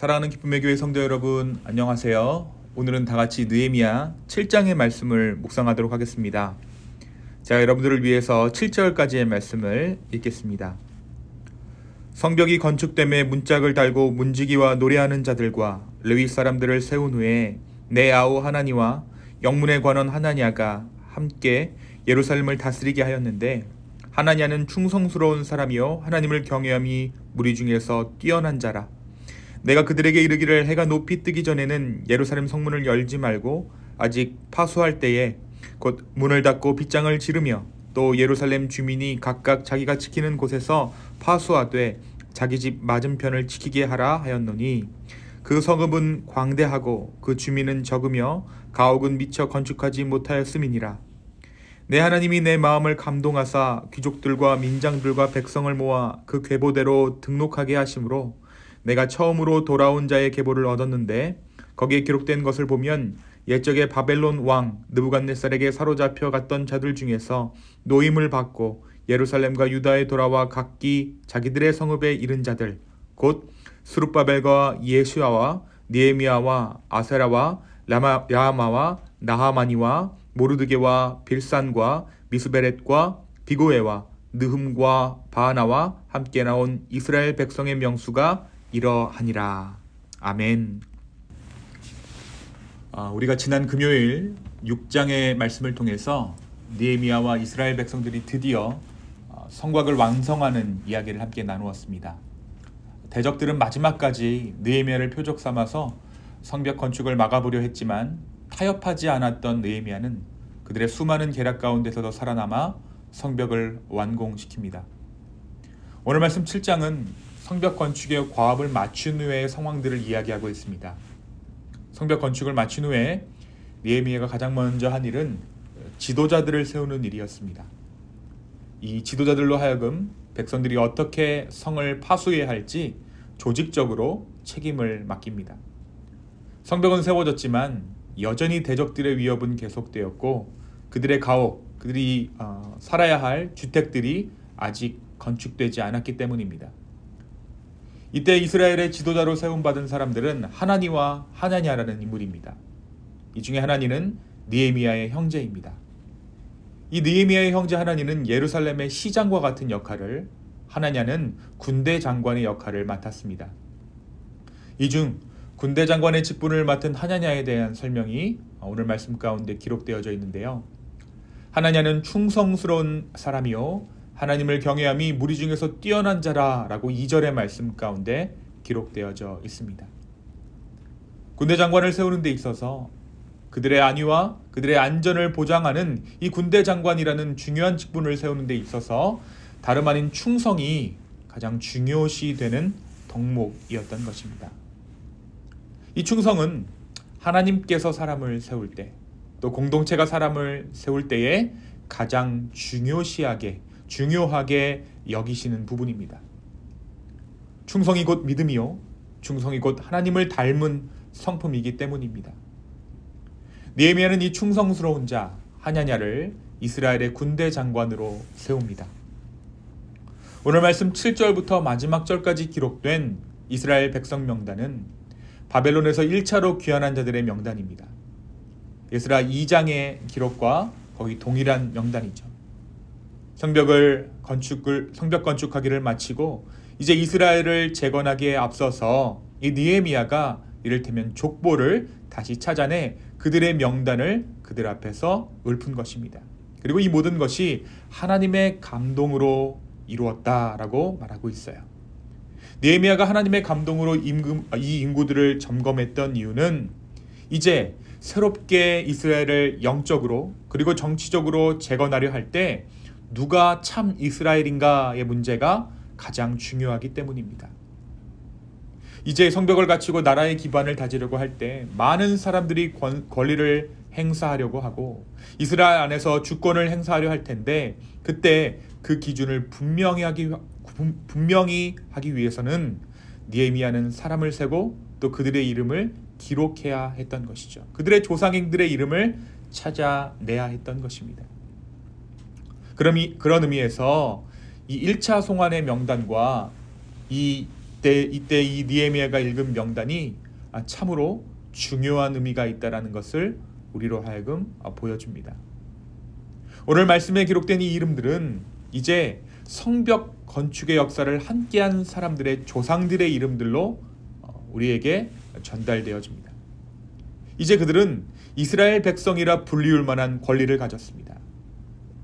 사랑하는 기쁨의 교회 성도 여러분, 안녕하세요. 오늘은 다 같이 느헤미야 7장의 말씀을 묵상하도록 하겠습니다. 제가 여러분들을 위해서 7절까지의 말씀을 읽겠습니다. 성벽이 건축됨에 문짝을 달고 문지기와 노래하는 자들과 레위 사람들을 세운 후에 내 아우 하나니와 영문의 관원 하나냐가 함께 예루살렘을 다스리게 하였는데, 하나냐는 충성스러운 사람이요 하나님을 경외함이 무리 중에서 뛰어난 자라. 내가 그들에게 이르기를 해가 높이 뜨기 전에는 예루살렘 성문을 열지 말고 아직 파수할 때에 곧 문을 닫고 빗장을 지르며 또 예루살렘 주민이 각각 자기가 지키는 곳에서 파수하되 자기 집 맞은편을 지키게 하라 하였노니, 그 성읍은 광대하고 그 주민은 적으며 가옥은 미처 건축하지 못하였음이니라. 내 하나님이 내 마음을 감동하사 귀족들과 민장들과 백성을 모아 그 계보대로 등록하게 하심으로 내가 처음으로 돌아온 자의 계보를 얻었는데, 거기에 기록된 것을 보면 옛적에 바벨론 왕 느부갓네살에게 사로잡혀 갔던 자들 중에서 노임을 받고 예루살렘과 유다에 돌아와 각기 자기들의 성읍에 이른 자들, 곧 스룹바벨과 예수아와 느헤미야와 아세라와 야마와 나하마니와 모르드게와 빌산과 미스베렛과 비고에와 느흠과 바나와 함께 나온 이스라엘 백성의 명수가 이러하니라. 아멘. 우리가 지난 금요일 6장의 말씀을 통해서 느헤미야와 이스라엘 백성들이 드디어 성곽을 완성하는 이야기를 함께 나누었습니다. 대적들은 마지막까지 느헤미야를 표적 삼아서 성벽 건축을 막아보려 했지만 타협하지 않았던 느헤미야는 그들의 수많은 계략 가운데서도 살아남아 성벽을 완공시킵니다. 오늘 말씀 7장은 성벽 건축의 과업을 마친 후의 상황들을 이야기하고 있습니다. 성벽 건축을 마친 후에 느헤미야가 가장 먼저 한 일은 지도자들을 세우는 일이었습니다. 이 지도자들로 하여금 백성들이 어떻게 성을 파수해야 할지 조직적으로 책임을 맡깁니다. 성벽은 세워졌지만 여전히 대적들의 위협은 계속되었고, 그들의 가옥, 그들이 살아야 할 주택들이 아직 건축되지 않았기 때문입니다. 이때 이스라엘의 지도자로 세움받은 사람들은 하나니와 하나냐라는 인물입니다. 이 중에 하나니는 느헤미야의 형제입니다. 이 느헤미야의 형제 하나니는 예루살렘의 시장과 같은 역할을, 하나냐는 군대 장관의 역할을 맡았습니다. 이 중 군대 장관의 직분을 맡은 하나냐에 대한 설명이 오늘 말씀 가운데 기록되어져 있는데요. 하나냐는 충성스러운 사람이요 하나님을 경외함이 무리 중에서 뛰어난 자라 라고 2절의 말씀 가운데 기록되어져 있습니다. 군대 장관을 세우는 데 있어서 그들의 안위와 그들의 안전을 보장하는 이 군대 장관이라는 중요한 직분을 세우는 데 있어서 다름 아닌 충성이 가장 중요시되는 덕목이었던 것입니다. 이 충성은 하나님께서 사람을 세울 때, 또 공동체가 사람을 세울 때에 가장 중요하게 여기시는 부분입니다. 충성이 곧 믿음이요, 충성이 곧 하나님을 닮은 성품이기 때문입니다. 느헤미야는 이 충성스러운 자 하냐냐를 이스라엘의 군대 장관으로 세웁니다. 오늘 말씀 7절부터 마지막 절까지 기록된 이스라엘 백성 명단은 바벨론에서 1차로 귀환한 자들의 명단입니다. 에스라 2장의 기록과 거의 동일한 명단이죠. 성벽 건축하기를 마치고 이제 이스라엘을 재건하기에 앞서서 이 느헤미야가 이를테면 족보를 다시 찾아내 그들의 명단을 그들 앞에서 읊은 것입니다. 그리고 이 모든 것이 하나님의 감동으로 이루었다라고 말하고 있어요. 느헤미야가 하나님의 감동으로 이 인구들을 점검했던 이유는 이제 새롭게 이스라엘을 영적으로 그리고 정치적으로 재건하려 할 때 누가 참 이스라엘인가의 문제가 가장 중요하기 때문입니다. 이제 성벽을 갖추고 나라의 기반을 다지려고 할 때 많은 사람들이 권리를 행사하려고 하고 이스라엘 안에서 주권을 행사하려 할 텐데, 그때 그 기준을 분명히 하기 위해서는 느헤미야는 사람을 세고 또 그들의 이름을 기록해야 했던 것이죠. 그들의 조상행들의 이름을 찾아내야 했던 것입니다. 그런 의미에서 이 1차 송환의 명단과 이 이때 이 느헤미야가 읽은 명단이 참으로 중요한 의미가 있다라는 것을 우리로 하여금 보여줍니다. 오늘 말씀에 기록된 이 이름들은 이제 성벽 건축의 역사를 함께한 사람들의 조상들의 이름들로 우리에게 전달되어집니다. 이제 그들은 이스라엘 백성이라 불리울 만한 권리를 가졌습니다.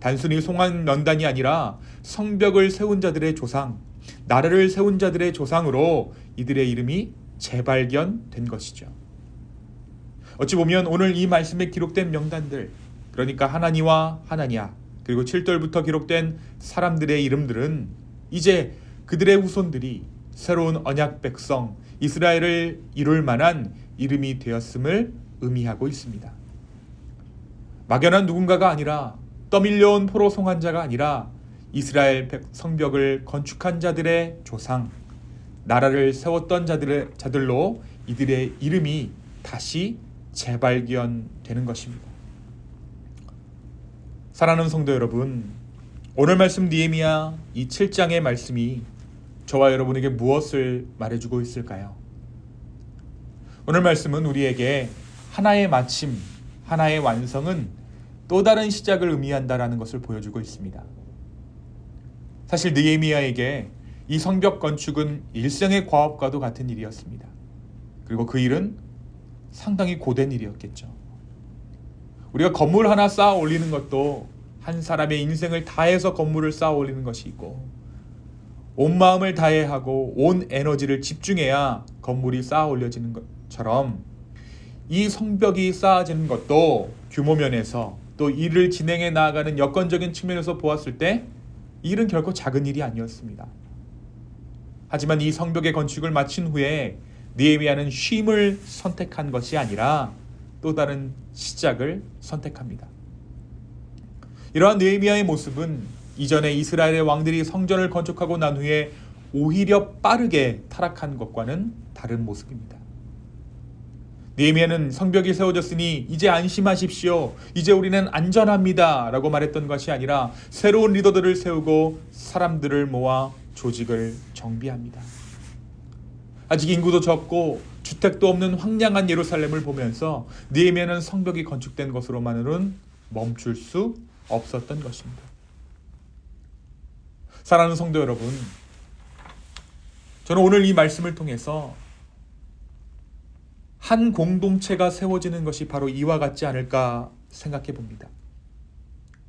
단순히 송환 명단이 아니라 성벽을 세운 자들의 조상, 나라를 세운 자들의 조상으로 이들의 이름이 재발견된 것이죠. 어찌 보면 오늘 이 말씀에 기록된 명단들, 그러니까 하나니와 하나냐, 그리고 7절부터 기록된 사람들의 이름들은 이제 그들의 후손들이 새로운 언약 백성 이스라엘을 이룰 만한 이름이 되었음을 의미하고 있습니다. 막연한 누군가가 아니라 떠밀려온 포로 송환자가 아니라 이스라엘 성벽을 건축한 자들의 조상, 나라를 세웠던 자들로 이들의 이름이 다시 재발견되는 것입니다. 사랑하는 성도 여러분, 오늘 말씀 느헤미야 이 7장의 말씀이 저와 여러분에게 무엇을 말해주고 있을까요? 오늘 말씀은 우리에게 하나의 마침, 하나의 완성은 또 다른 시작을 의미한다라는 것을 보여주고 있습니다. 사실 느헤미야에게 이 성벽 건축은 일생의 과업과도 같은 일이었습니다. 그리고 그 일은 상당히 고된 일이었겠죠. 우리가 건물 하나 쌓아 올리는 것도 한 사람의 인생을 다해서 건물을 쌓아 올리는 것이 있고, 온 마음을 다해야 하고 온 에너지를 집중해야 건물이 쌓아 올려지는 것처럼 이 성벽이 쌓아지는 것도 규모 면에서 또 일을 진행해 나아가는 여건적인 측면에서 보았을 때 이 일은 결코 작은 일이 아니었습니다. 하지만 이 성벽의 건축을 마친 후에 느헤미야는 쉼을 선택한 것이 아니라 또 다른 시작을 선택합니다. 이러한 느헤미야의 모습은 이전에 이스라엘의 왕들이 성전을 건축하고 난 후에 오히려 빠르게 타락한 것과는 다른 모습입니다. 느헤미야는 성벽이 세워졌으니 이제 안심하십시오, 이제 우리는 안전합니다 라고 말했던 것이 아니라 새로운 리더들을 세우고 사람들을 모아 조직을 정비합니다. 아직 인구도 적고 주택도 없는 황량한 예루살렘을 보면서 느헤미야는 성벽이 건축된 것으로만으로는 멈출 수 없었던 것입니다. 사랑하는 성도 여러분, 저는 오늘 이 말씀을 통해서 한 공동체가 세워지는 것이 바로 이와 같지 않을까 생각해 봅니다.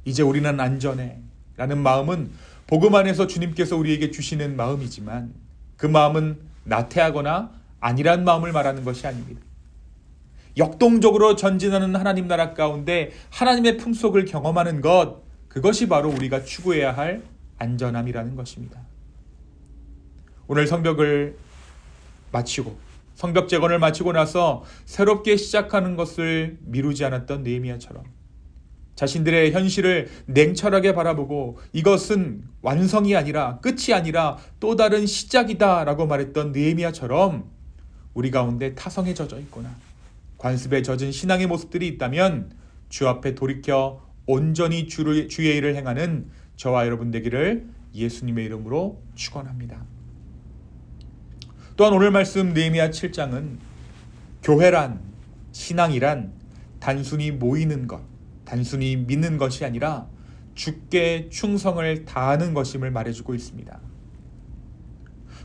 이제 우리는 안전해 라는 마음은 복음 안에서 주님께서 우리에게 주시는 마음이지만 그 마음은 나태하거나 안일한 마음을 말하는 것이 아닙니다. 역동적으로 전진하는 하나님 나라 가운데 하나님의 품속을 경험하는 것, 그것이 바로 우리가 추구해야 할 안전함이라는 것입니다. 오늘 성벽을 마치고 성벽 재건을 마치고 나서 새롭게 시작하는 것을 미루지 않았던 느헤미야처럼 자신들의 현실을 냉철하게 바라보고 이것은 완성이 아니라 끝이 아니라 또 다른 시작이다 라고 말했던 느헤미야처럼 우리 가운데 타성에 젖어 있거나 관습에 젖은 신앙의 모습들이 있다면 주 앞에 돌이켜 온전히 주의 일을 행하는 저와 여러분 되기를 예수님의 이름으로 축원합니다. 또한 오늘 말씀 느헤미야 7장은 교회란, 신앙이란 단순히 모이는 것, 단순히 믿는 것이 아니라 주께 충성을 다하는 것임을 말해주고 있습니다.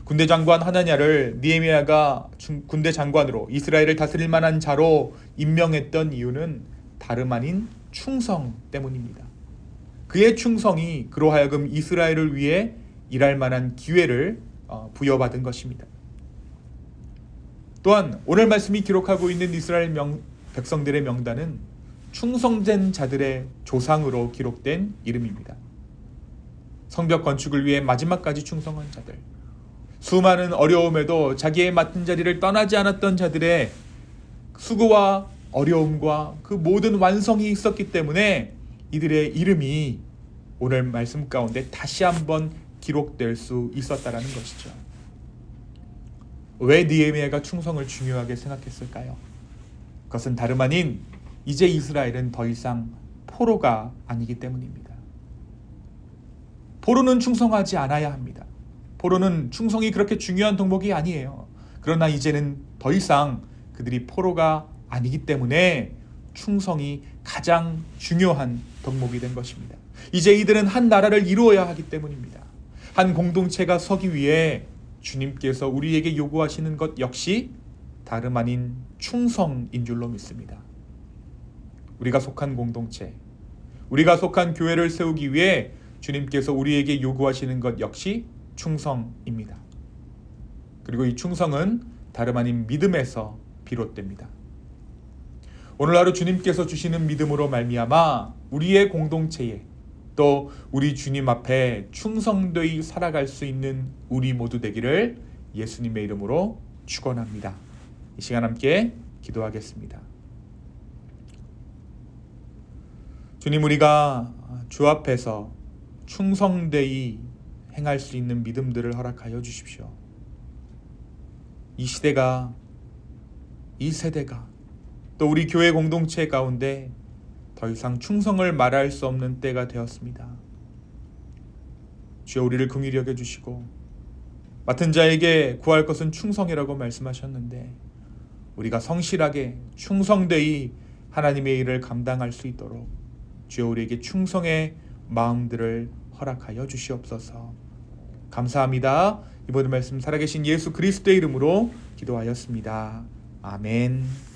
군대 장관 하나냐를 느헤미야가 군대 장관으로 이스라엘을 다스릴 만한 자로 임명했던 이유는 다름 아닌 충성 때문입니다. 그의 충성이 그로 하여금 이스라엘을 위해 일할 만한 기회를 부여받은 것입니다. 또한 오늘 말씀이 기록하고 있는 이스라엘 백성들의 명단은 충성된 자들의 조상으로 기록된 이름입니다. 성벽 건축을 위해 마지막까지 충성한 자들, 수많은 어려움에도 자기의 맡은 자리를 떠나지 않았던 자들의 수고와 어려움과 그 모든 완성이 있었기 때문에 이들의 이름이 오늘 말씀 가운데 다시 한번 기록될 수 있었다라는 것이죠. 왜 느헤미야가 충성을 중요하게 생각했을까요? 그것은 다름 아닌 이제 이스라엘은 더 이상 포로가 아니기 때문입니다. 포로는 충성하지 않아야 합니다. 포로는 충성이 그렇게 중요한 덕목이 아니에요. 그러나 이제는 더 이상 그들이 포로가 아니기 때문에 충성이 가장 중요한 덕목이 된 것입니다. 이제 이들은 한 나라를 이루어야 하기 때문입니다. 한 공동체가 서기 위해 주님께서 우리에게 요구하시는 것 역시 다름 아닌 충성인 줄로 믿습니다. 우리가 속한 공동체, 우리가 속한 교회를 세우기 위해 주님께서 우리에게 요구하시는 것 역시 충성입니다. 그리고 이 충성은 다름 아닌 믿음에서 비롯됩니다. 오늘 하루 주님께서 주시는 믿음으로 말미암아 우리의 공동체에 또 우리 주님 앞에 충성되이 살아갈 수 있는 우리 모두 되기를 예수님의 이름으로 축원합니다. 이 시간 함께 기도하겠습니다. 주님, 우리가 주 앞에서 충성되이 행할 수 있는 믿음들을 허락하여 주십시오. 이 시대가, 이 세대가, 또 우리 교회 공동체 가운데 더 이상 충성을 말할 수 없는 때가 되었습니다. 주여, 우리를 긍휼히 여겨주시고 맡은 자에게 구할 것은 충성이라고 말씀하셨는데 우리가 성실하게 충성되이 하나님의 일을 감당할 수 있도록 주여 우리에게 충성의 마음들을 허락하여 주시옵소서. 감사합니다. 이 모든 말씀 살아계신 예수 그리스도의 이름으로 기도하였습니다. 아멘.